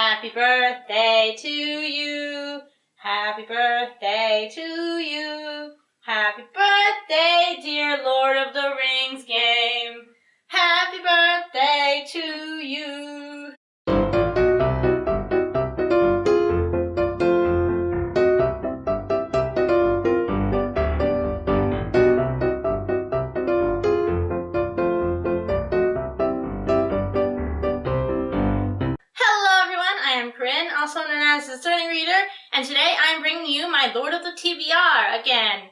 Happy birthday to you. Happy birthday to you. Happy birthday, dear Lord of the Rings game. Happy birthday to you. Also known as the Discerning Reader, and today I'm bringing you my Lord of the TBR again.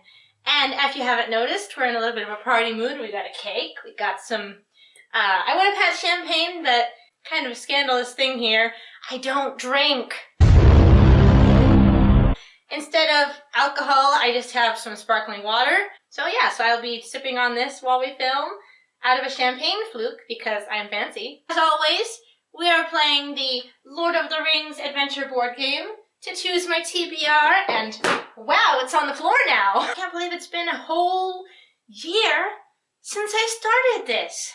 And if you haven't noticed, we're in a little bit of a party mood. We got a cake, we got some, I would have had champagne, but kind of a scandalous thing here, I don't drink. Instead of alcohol, I just have some sparkling water. So yeah, so I'll be sipping on this while we film out of a champagne fluke because I'm fancy. As always, we are playing the Lord of the Rings adventure board game to choose my TBR, and wow, it's on the floor now. I can't believe it's been a whole year since I started this.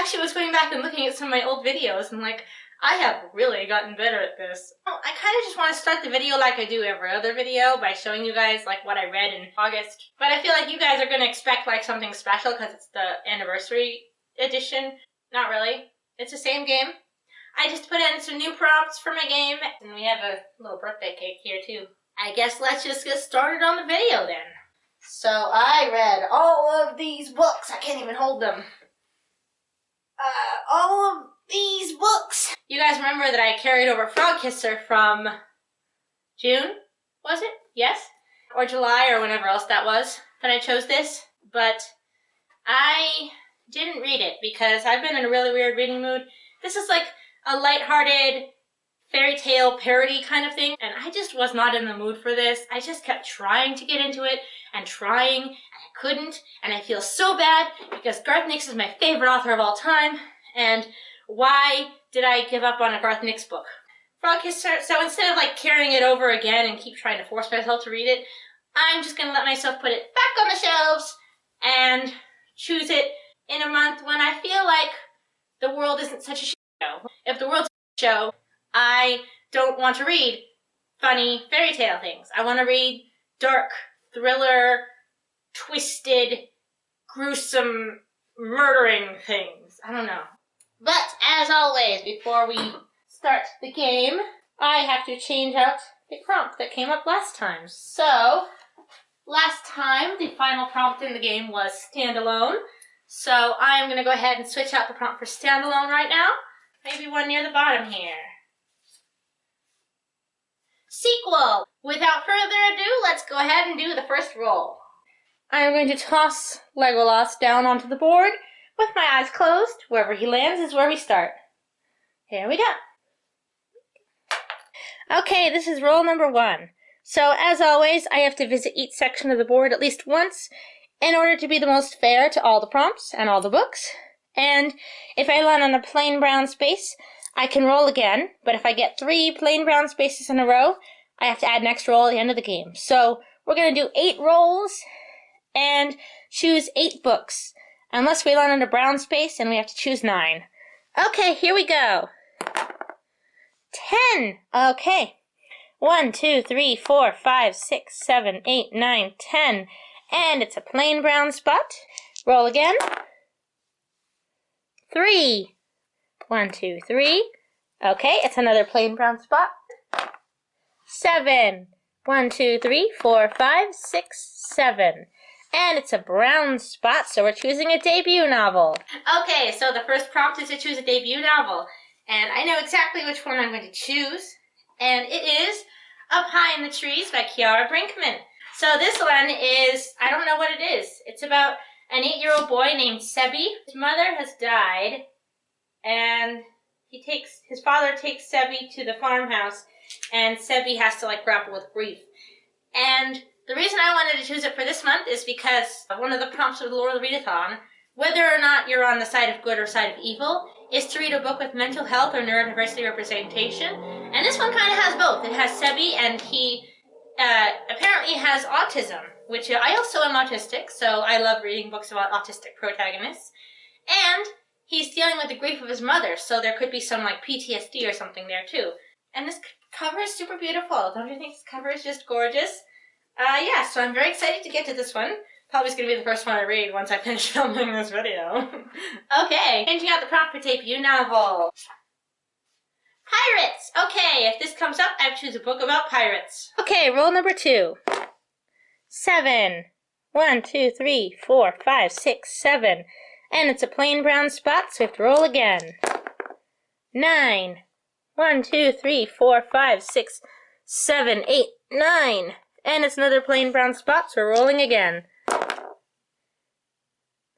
I was going back and looking at some of my old videos and like, I have really gotten better at this. I kind of just want to start the video like I do every other video by showing you guys like what I read in August. But I feel like you guys are going to expect like something special because it's the anniversary edition. Not really. It's the same game. I just put in some new prompts for my game, and we have a little birthday cake here too. I guess let's just get started on the video then. So I read all of these books. I can't even hold them. All of these books. You guys remember that I carried over Frog Kisser from June, was it? Yes? Or July or whenever else that was that I chose this. But I didn't read it because I've been in a really weird reading mood. This is like a lighthearted fairy tale parody kind of thing, and I just was not in the mood for this. I just kept trying to get into it and trying, and I couldn't, and I feel so bad because Garth Nix is my favorite author of all time, and why did I give up on a Garth Nix book? Frog Kisser, so instead of like carrying it over again and keep trying to force myself to read it, I'm just going to let myself put it back on the shelves and choose it in a month when I feel like the world isn't such a shit show. If the world's a shit show, I don't want to read funny fairy tale things. I want to read dark, thriller, twisted, gruesome, murdering things. I don't know. But, as always, before we start the game, I have to change out the prompt that came up last time. So, last time, the final prompt in the game was standalone. So, I'm going to go ahead and switch out the prompt for standalone right now. Maybe one near the bottom here. Sequel! Without further ado, let's go ahead and do the first roll. I am going to toss Legolas down onto the board with my eyes closed. Wherever he lands is where we start. Here we go. Okay, this is roll number 1. So, as always, I have to visit each section of the board at least once in order to be the most fair to all the prompts and all the books. And if I land on a plain brown space, I can roll again, but if I get 3 plain brown spaces in a row, I have to add an extra roll at the end of the game. So we're going to do 8 rolls and choose 8 books, unless we land on a brown space and we have to choose 9. Okay, here we go. 10. Okay. 1, 2, 3, 4, 5, 6, 7, 8, 9, 10. And it's a plain brown spot. Roll again. 3. 1, 2, 3. Okay, it's another plain brown spot. 7. 1, 2, 3, 4, 5, 6, 7. And it's a brown spot, so we're choosing a debut novel. Okay, so the first prompt is to choose a debut novel. And I know exactly which one I'm going to choose. And it is Up High in the Trees by Kiara Brinkman. So this one is, I don't know what it is. It's about an 8-year-old boy named Sebi. His mother has died, and his father takes Sebi to the farmhouse, and Sebi has to like grapple with grief. And the reason I wanted to choose it for this month is because one of the prompts of the Lord of the Readathon, whether or not you're on the side of good or side of evil, is to read a book with mental health or neurodiversity representation. And this one kind of has both. It has Sebi, and he apparently has autism, which I also am autistic, so I love reading books about autistic protagonists. And he's dealing with the grief of his mother, so there could be some like PTSD or something there too. And this cover is super beautiful. Don't you think this cover is just gorgeous? Yeah, so I'm very excited to get to this one. Probably going to be the first one I read once I finish filming this video. Okay, changing out the prompt for debut novel. Pirates! Okay, if this comes up, I have to choose a book about pirates. Okay, roll number 2. 7. 1, 2, 3, 4, 5, 6, 7. And it's a plain brown spot, so we have to roll again. 9. 1, 2, 3, 4, 5, 6, 7, 8, 9. And it's another plain brown spot, so we're rolling again.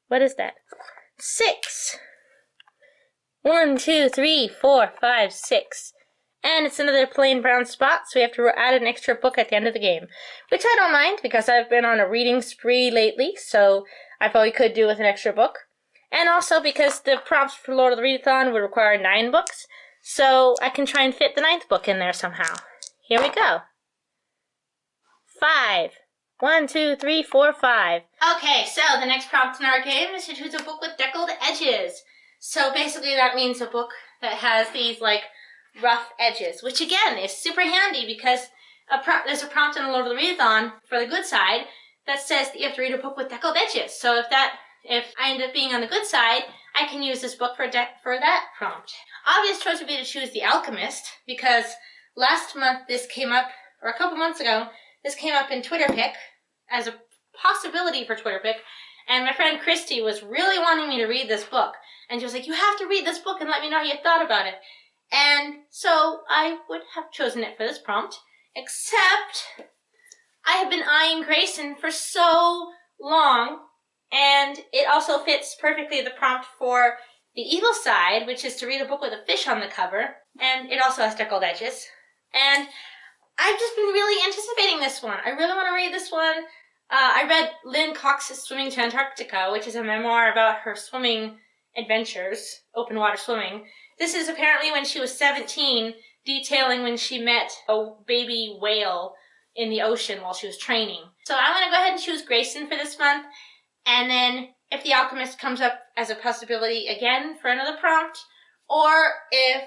What is that? 6. 1, 2, 3, 4, 5, 6. And it's another plain brown spot, so we have to add an extra book at the end of the game. Which I don't mind, because I've been on a reading spree lately, so I probably could do with an extra book. And also because the prompts for Lord of the Readathon would require 9 books, so I can try and fit the 9th book in there somehow. Here we go. 5. 1, 2, 3, 4, 5. Okay, so the next prompt in our game is to choose a book with deckled edges. So basically that means a book that has these like rough edges, which again is super handy because there's a prompt in the Lord of the Readathon for the good side that says that you have to read a book with deckled edges. So if I end up being on the good side, I can use this book for that prompt. Obvious choice would be to choose The Alchemist, because last month this came up, or a couple months ago, this came up in Twitter Pick as a possibility for Twitter Pick, and my friend Christy was really wanting me to read this book, and she was like, you have to read this book and let me know how you thought about it. And so I would have chosen it for this prompt, except I have been eyeing Grayson for so long, and it also fits perfectly the prompt for the evil side, which is to read a book with a fish on the cover, and it also has deckled edges. And I've just been really anticipating this one. I really want to read this one. I read Lynn Cox's Swimming to Antarctica, which is a memoir about her swimming adventures, open water swimming. This is apparently when she was 17, detailing when she met a baby whale in the ocean while she was training. So I'm going to go ahead and choose Grayson for this month, and then if The Alchemist comes up as a possibility again for another prompt, or if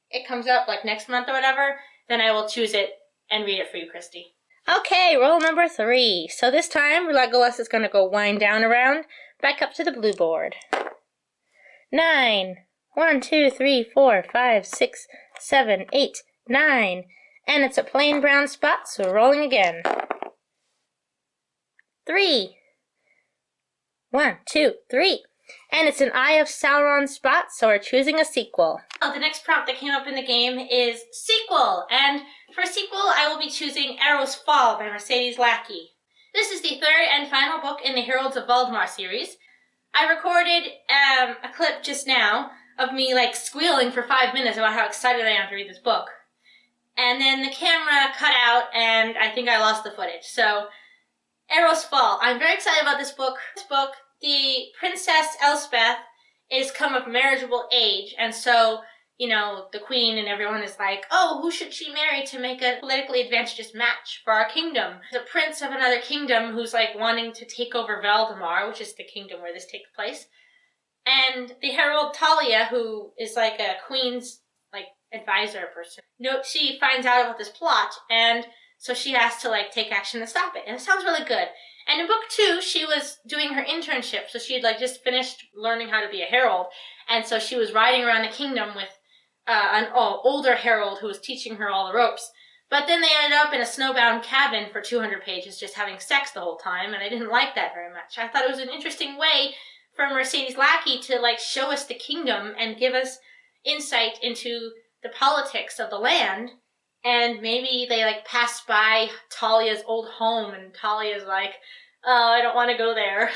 it comes up like next month or whatever, then I will choose it and read it for you, Christy. Okay, roll number 3. So this time, Legolas is going to go wind down around, back up to the blue board. 9. 1, 2, 3, 4, 5, 6, 7, 8, 9. And it's a plain brown spot, so we're rolling again. 3. 1, 2, 3. And it's an Eye of Sauron spot, so we're choosing a sequel. Oh, the next prompt that came up in the game is sequel. And for sequel, I will be choosing Arrow's Fall by Mercedes Lackey. This is the 3rd and final book in the Heralds of Valdemar series. I recorded a clip just now of me like squealing for 5 minutes about how excited I am to read this book. And then the camera cut out and I think I lost the footage. So, Arrow's Fall. I'm very excited about this book. The Princess Elspeth is come of marriageable age, and so, you know, the queen and everyone is like, oh, who should she marry to make a politically advantageous match for our kingdom? The prince of another kingdom who's like wanting to take over Valdemar, which is the kingdom where this takes place, and the herald Talia, who is like a queen's like advisor person. No, she finds out about this plot, and so she has to like take action to stop it, and it sounds really good. And in book 2, she was doing her internship, so she had like just finished learning how to be a herald, and so she was riding around the kingdom with an older herald who was teaching her all the ropes. But then they ended up in a snowbound cabin for 200 pages just having sex the whole time, and I didn't like that very much. I thought it was an interesting way for Mercedes Lackey to like show us the kingdom and give us insight into the politics of the land. And maybe they like pass by Talia's old home, and Talia's like, oh, I don't want to go there.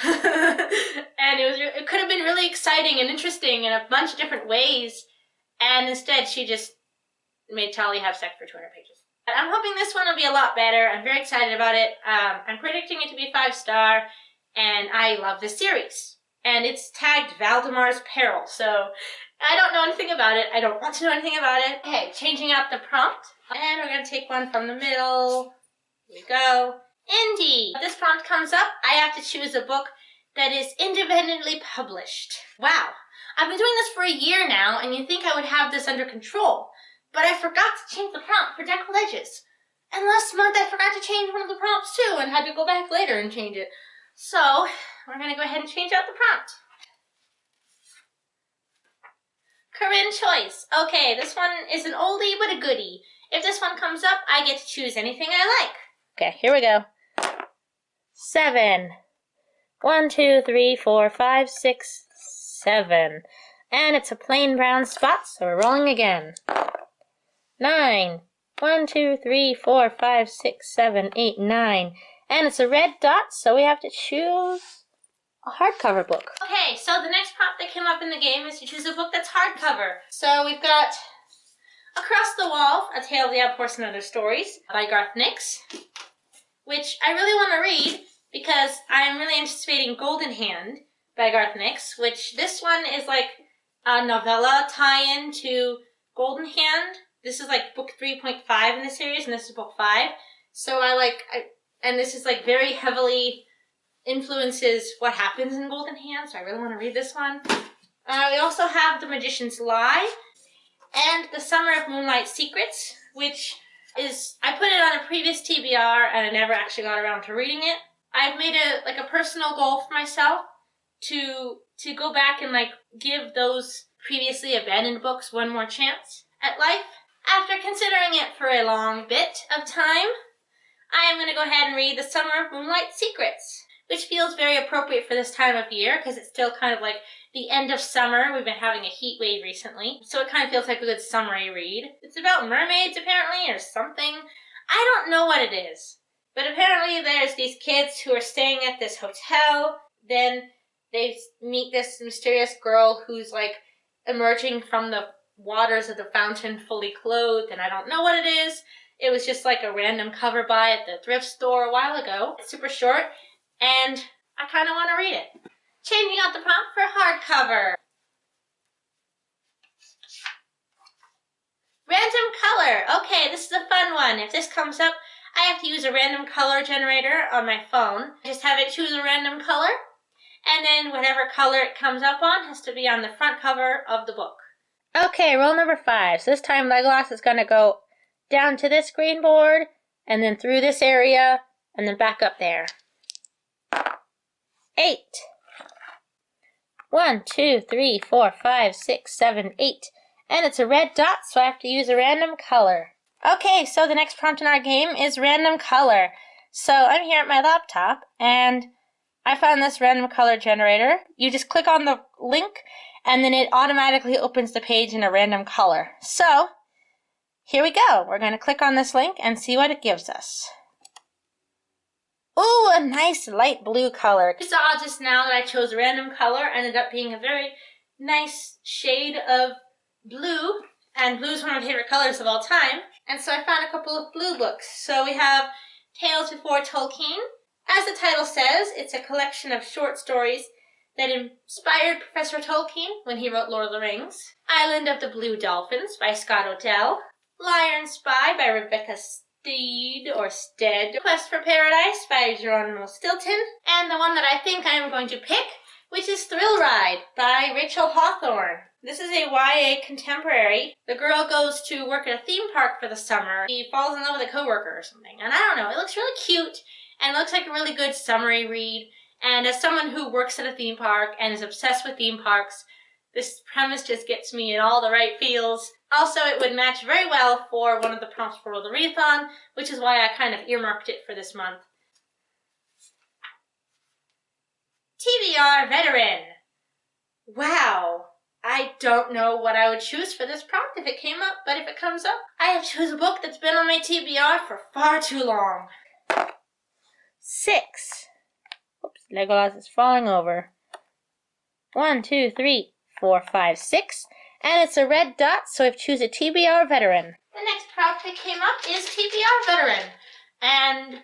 And it could have been really exciting and interesting in a bunch of different ways. And instead, she just made Talia have sex for 200 pages. I'm hoping this one will be a lot better. I'm very excited about it. I'm predicting it to be 5-star, and I love this series. And it's tagged Valdemar's Peril, so I don't know anything about it. I don't want to know anything about it. Okay, changing out the prompt. And we're going to take one from the middle. Here we go. Indie. If this prompt comes up, I have to choose a book that is independently published. Wow. I've been doing this for a year now, and you'd think I would have this under control. But I forgot to change the prompt for Deckled Edges. And last month I forgot to change one of the prompts too, and had to go back later and change it. So, we're going to go ahead and change out the prompt. Corinne choice. Okay, this one is an oldie but a goodie. If this one comes up, I get to choose anything I like. Okay, here we go. 7. 1, 2, 3, 4, 5, 6, 7. And it's a plain brown spot, so we're rolling again. 9. 1, 2, 3, 4, 5, 6, 7, 8, 9. And it's a red dot, so we have to choose a hardcover book. Okay, so the next prompt that came up in the game is to choose a book that's hardcover. So we've got Across the Wall, A Tale of the Outports and Other Stories by Garth Nix, which I really want to read because I'm really anticipating Golden Hand by Garth Nix, which this one is like a novella tie-in to Golden Hand. This is like book 3.5 in the series, and this is book 5. So and this is like very heavily influences what happens in Golden Hand, so I really want to read this one. We also have The Magician's Lie and The Summer of Moonlight Secrets, which is, I put it on a previous TBR and I never actually got around to reading it. I've made a personal goal for myself to go back and give those previously abandoned books one more chance at life. After considering it for a long bit of time, I am going to go ahead and read The Summer of Moonlight Secrets, which feels very appropriate for this time of year because it's still kind of like the end of summer. We've been having a heat wave recently, so it kind of feels like a good summery read. It's about mermaids, apparently, or something. I don't know what it is, but apparently there's these kids who are staying at this hotel. Then they meet this mysterious girl who's emerging from the waters of the fountain fully clothed, and I don't know what it is. It was just like a random cover buy at the thrift store a while ago. It's super short, and I kind of want to read it. Changing out the prompt for hardcover. Random color. Okay, this is a fun one. If this comes up, I have to use a random color generator on my phone. Just have it choose a random color, and then whatever color it comes up on has to be on the front cover of the book. Okay, roll number 5. So this time Legolas is going to go down to this green board, and then through this area, and then back up there. 8. 1, 2, 3, 4, 5, 6, 7, 8. And it's a red dot, so I have to use a random color. Okay, so the next prompt in our game is random color. So I'm here at my laptop, and I found this random color generator. You just click on the link, and then it automatically opens the page in a random color. So here we go. We're going to click on this link and see what it gives us. Ooh, a nice light blue color. You saw just now that I chose a random color, ended up being a very nice shade of blue, and blue is one of my favorite colors of all time. And so I found a couple of blue books. So we have Tales Before Tolkien. As the title says, it's a collection of short stories that inspired Professor Tolkien when he wrote Lord of the Rings. Island of the Blue Dolphins by Scott Odell. Liar and Spy by Rebecca Stead. Quest for Paradise by Geronimo Stilton. And the one that I think I'm going to pick, which is Thrill Ride by Rachel Hawthorne. This is a YA contemporary. The girl goes to work at a theme park for the summer. She falls in love with a coworker or something. And I don't know, it looks really cute and it looks like a really good summary read. And as someone who works at a theme park and is obsessed with theme parks, this premise just gets me in all the right feels. Also, it would match very well for one of the prompts for the Readathon, which is why I kind of earmarked it for this month. TBR Veteran. Wow. I don't know what I would choose for this prompt if it came up, but if it comes up, I have to choose a book that's been on my TBR for far too long. 6. Oops, Legolas is falling over. 1, 2, 3, 4, 5, 6. And it's a red dot, so I choose a TBR Veteran. The next prompt that came up is TBR Veteran. And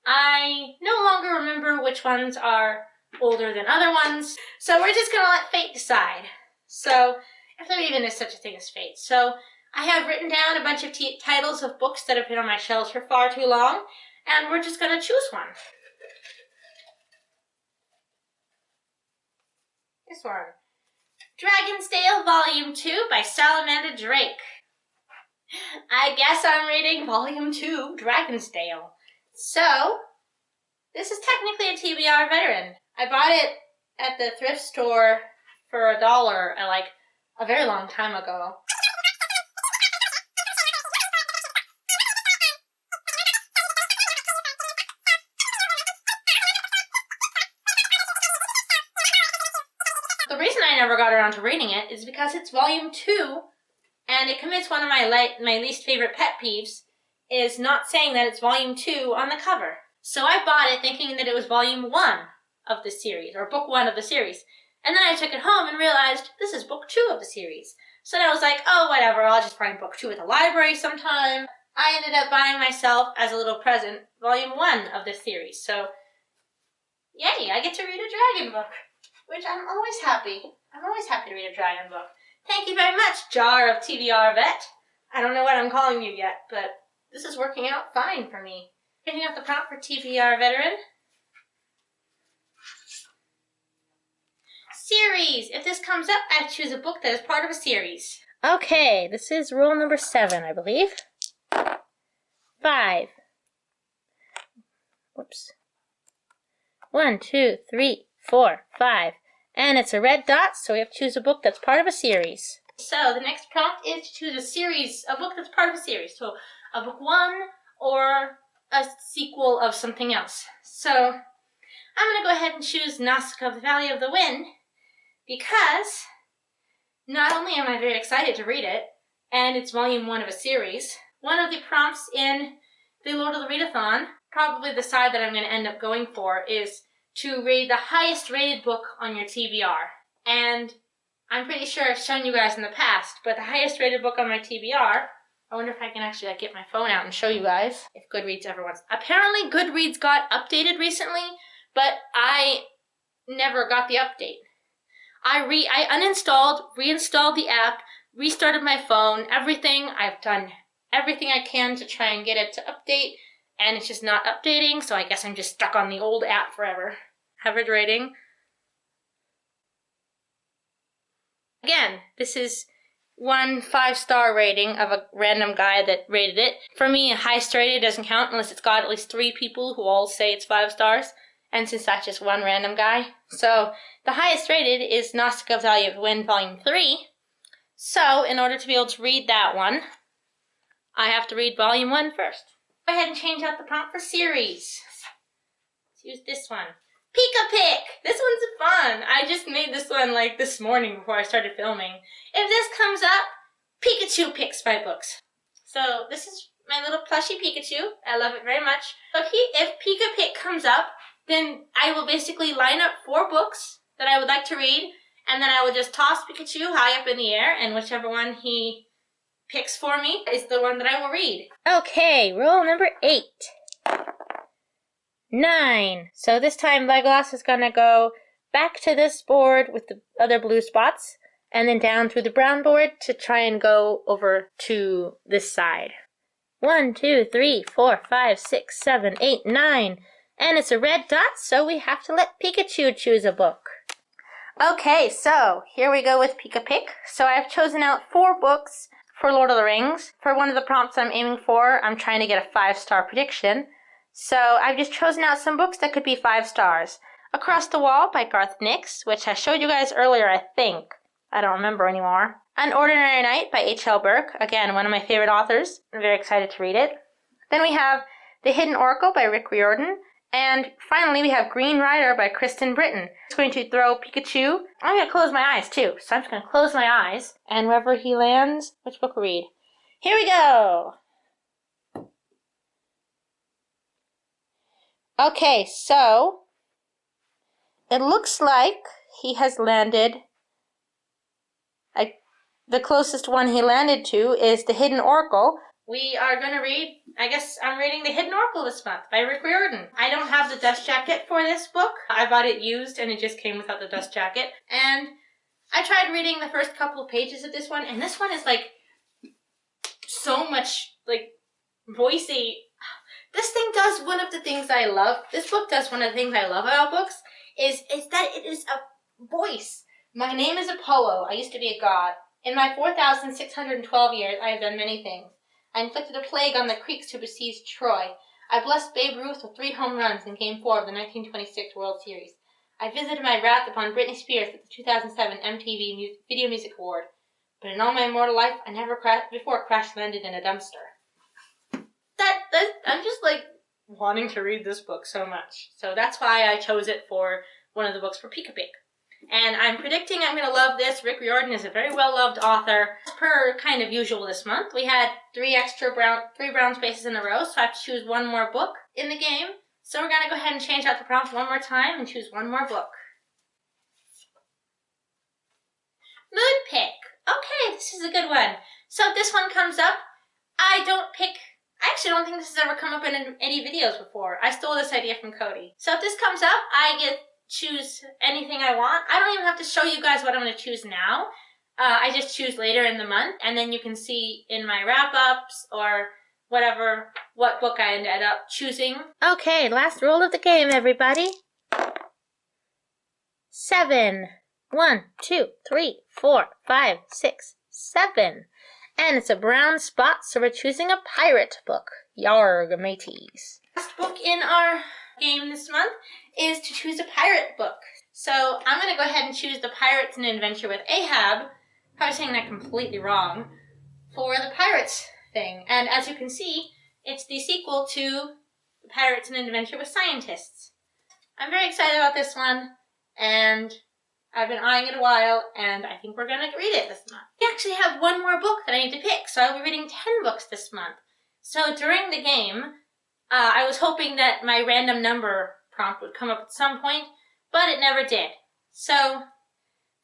I no longer remember which ones are older than other ones, so we're just going to let fate decide. So if there even is such a thing as fate. So I have written down a bunch of titles of books that have been on my shelves for far too long, and we're just going to choose one. This one. Dragonsdale Volume 2 by Salamanda Drake. I guess I'm reading Volume 2, Dragonsdale. So, this is technically a TBR veteran. I bought it at the thrift store for $1 like a very long time ago. The reason I never got around to reading it is because it's Volume 2, and it commits one of my least favorite pet peeves, is not saying that it's Volume 2 on the cover. So I bought it thinking that it was Volume 1 of the series, or Book 1 of the series. And then I took it home and realized this is Book 2 of the series. So then I was like, oh, whatever, I'll just find Book 2 at the library sometime. I ended up buying myself, as a little present, Volume 1 of this series. So, yay, I get to read a dragon book. Which I'm always happy. I'm always happy to read a dragon book. Thank you very much, Jar of TBR Vet. I don't know what I'm calling you yet, but this is working out fine for me. Picking up the prompt for TBR Veteran. Series. If this comes up, I choose a book that is part of a series. Okay, this is rule number 7, I believe. 5. Whoops. 1, 2, 3, 4, 5. And it's a red dot, so we have to choose a book that's part of a series. So the next prompt is to choose a book that's part of a series. So a book 1 or a sequel of something else. So I'm going to go ahead and choose Nausicaa of the Valley of the Wind, because not only am I very excited to read it, and it's Volume 1 of a series, one of the prompts in the Lord of the Readathon, probably the side that I'm going to end up going for, is to read the highest rated book on your TBR. And I'm pretty sure I've shown you guys in the past, but the highest rated book on my TBR, I wonder if I can actually get my phone out and show you guys if Goodreads ever wants. Apparently Goodreads got updated recently, but I never got the update. I uninstalled, reinstalled the app, restarted my phone, everything. I've done everything I can to try and get it to update, and it's just not updating, so I guess I'm just stuck on the old app forever. Average rating. Again, this is 1 5-star rating of a random guy that rated it. For me, highest rated doesn't count unless it's got at least 3 people who all say it's 5 stars. And since that's just one random guy. So the highest rated is Nausicaa of the Valley of the Wind, Volume 3. So in order to be able to read that one, I have to read Volume 1 first. Go ahead and change out the prompt for series. Let's use this one. Pick-a-Pick! This one's fun. I just made this one like this morning before I started filming. If this comes up, Pikachu picks my books. So this is my little plushie Pikachu. I love it very much. So if Pick-a-Pick comes up, then I will basically line up 4 books that I would like to read, and then I will just toss Pikachu high up in the air, and whichever one he picks for me is the one that I will read. Okay, rule number 8. 9. So this time Legolas is going to go back to this board with the other blue spots, and then down through the brown board to try and go over to this side. 1, 2, 3, 4, 5, 6, 7, 8, 9. And it's a red dot, so we have to let Pikachu choose a book. Okay, so here we go with Pick-a-Pick. So I've chosen out 4 books for Lord of the Rings. For one of the prompts I'm aiming for, I'm trying to get a 5-star prediction. So I've just chosen out some books that could be 5 stars. Across the Wall by Garth Nix, which I showed you guys earlier, I think. I don't remember anymore. An Ordinary Night by H.L. Burke. Again, one of my favorite authors. I'm very excited to read it. Then we have The Hidden Oracle by Rick Riordan. And finally, we have Green Rider by Kristen Britton. It's going to throw Pikachu. I'm going to close my eyes, too. So I'm just going to close my eyes. And wherever he lands, which book read? Here we go! Okay, so it looks like he has landed. The closest one he landed to is The Hidden Oracle. We are going to read, I guess I'm reading The Hidden Oracle this month by Rick Riordan. I don't have the dust jacket for this book. I bought it used and it just came without the dust jacket. And I tried reading the first couple of pages of this one, and this one is like so much like voicey. This thing does one of the things I love. This book does one of the things I love about books is that it is a voice. My name is Apollo. I used to be a god. In my 4,612 years, I have done many things. I inflicted a plague on the Creeks who besieged Troy. I blessed Babe Ruth with 3 home runs in Game 4 of the 1926 World Series. I visited my wrath upon Britney Spears at the 2007 MTV Video Music Award. But in all my mortal life, I never before crash-landed in a dumpster. I'm just like wanting to read this book so much. So that's why I chose it for one of the books for Pika-Pig. And I'm predicting I'm going to love this. Rick Riordan is a very well-loved author. As per kind of usual this month, we had 3 brown spaces in a row, so I have to choose one more book in the game. So we're going to go ahead and change out the prompt one more time and choose one more book. Mood pick. Okay, this is a good one. So if this one comes up, I actually don't think this has ever come up in any videos before. I stole this idea from Cody. So if this comes up, I get choose anything I want. I don't even have to show you guys what I'm going to choose now. I just choose later in the month, and then you can see in my wrap-ups or whatever what book I ended up choosing. Okay, last roll of the game, everybody. 7. 1, 2, 3, 4, 5, 6, 7. And it's a brown spot, so we're choosing a pirate book. Yarg, mateys. Last book in our game this month is to choose a pirate book. So I'm going to go ahead and choose The Pirates and Adventure with Ahab. Probably saying that completely wrong. For the pirates thing. And as you can see, it's the sequel to The Pirates and Adventure with Scientists. I'm very excited about this one, and I've been eyeing it a while, and I think we're going to read it this month. We actually have one more book that I need to pick, so I'll be reading 10 books this month. So during the game, I was hoping that my random number prompt would come up at some point, but it never did. So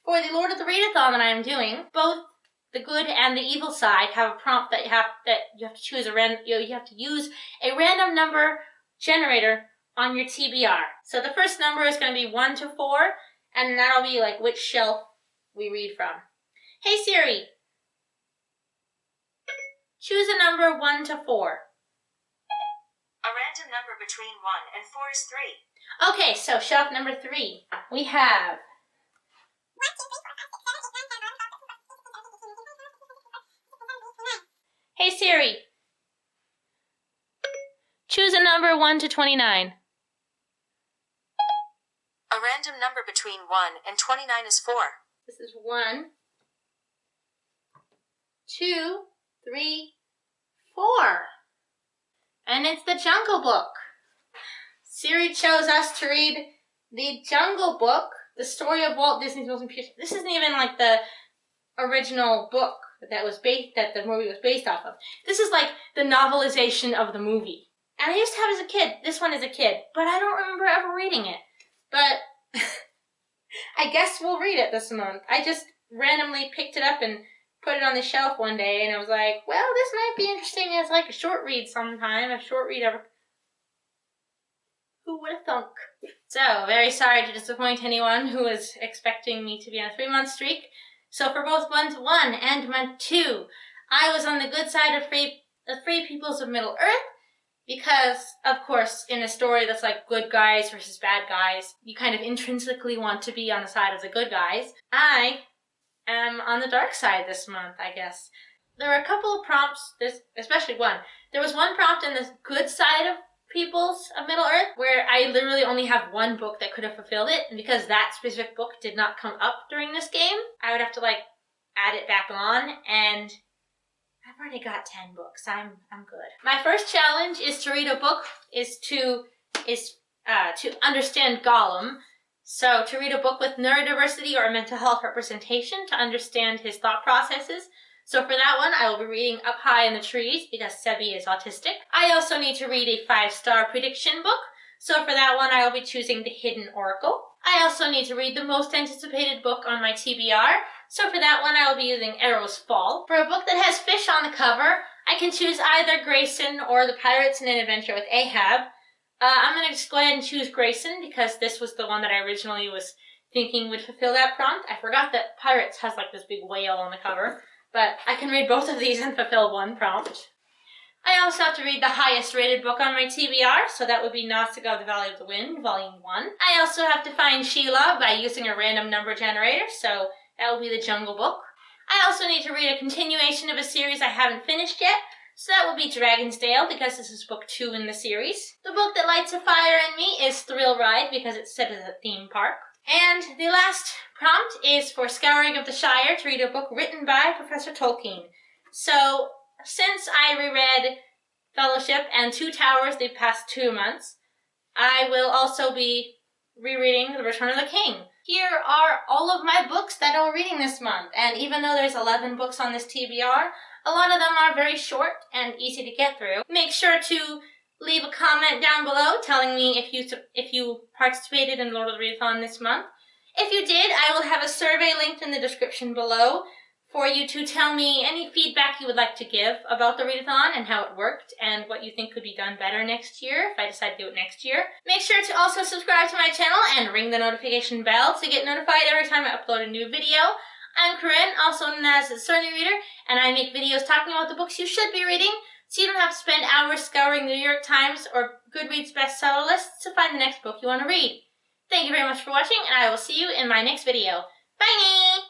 for the Lord of the Readathon that I'm doing, both the good and the evil side have a prompt that you have to choose you have to use a random number generator on your TBR. So the first number is going to be 1 to 4, and that'll be like which shelf we read from. Hey Siri, choose a number 1 to 4. A random number between 1 and 4 is 3. Okay, so shelf number 3. We have Hey Siri, choose a number 1 to 29. A random number between 1 and 29 is 4. This is 1, 2, 3, 4. And it's the Jungle Book. Siri chose us to read the Jungle Book, the story of Walt Disney's most important. This isn't even like the original book that the movie was based off of. This is like the novelization of the movie. And I used to have as a kid, this one as a kid, but I don't remember ever reading it. But I guess we'll read it this month. I just randomly picked it up and put it on the shelf one day, and I was like, well, this might be interesting as like a short read sometime, a short read ever. Who would have thunk? So, very sorry to disappoint anyone who was expecting me to be on a 3-month streak. So for both month 1 and month 2, I was on the good side of free peoples of Middle Earth, because, of course, in a story that's like good guys versus bad guys, you kind of intrinsically want to be on the side of the good guys. I am on the dark side this month, I guess. There were a couple of prompts, especially one. There was one prompt in the good side of peoples of Middle Earth where I literally only have one book that could have fulfilled it, and because that specific book did not come up during this game, I would have to like add it back on, and I've already got 10 books. I'm good. My first challenge is to read a book to understand Gollum. So to read a book with neurodiversity or mental health representation to understand his thought processes. So for that one, I will be reading Up High in the Trees because Sebi is autistic. I also need to read a 5-star prediction book. So for that one, I will be choosing The Hidden Oracle. I also need to read the most anticipated book on my TBR. So for that one, I will be using Arrow's Fall. For a book that has fish on the cover, I can choose either Grayson or The Pirates and an Adventure with Ahab. I'm going to just go ahead and choose Grayson because this was the one that I originally was thinking would fulfill that prompt. I forgot that Pirates has like this big whale on the cover, but I can read both of these and fulfill one prompt. I also have to read the highest rated book on my TBR, so that would be Nausicaa of the Valley of the Wind, Volume 1. I also have to find Sheila by using a random number generator, so that will be the Jungle Book. I also need to read a continuation of a series I haven't finished yet, so that will be Dragonsdale, because this is book 2 in the series. The book that lights a fire in me is Thrill Ride, because it's set as a theme park. And the last prompt is for Scouring of the Shire to read a book written by Professor Tolkien. So, since I reread Fellowship and Two Towers the past 2 months, I will also be rereading The Return of the King. Here are all of my books that I'm reading this month, and even though there's 11 books on this TBR, a lot of them are very short and easy to get through. Make sure to leave a comment down below telling me if you participated in Lord of the Readathon this month. If you did, I will have a survey linked in the description below for you to tell me any feedback you would like to give about the Readathon and how it worked and what you think could be done better next year if I decide to do it next year. Make sure to also subscribe to my channel and ring the notification bell to get notified every time I upload a new video. I'm Corinne, also known as the Sony Reader, and I make videos talking about the books you should be reading, so you don't have to spend hours scouring the New York Times or Goodreads bestseller lists to find the next book you want to read. Thank you very much for watching, and I will see you in my next video. Bye!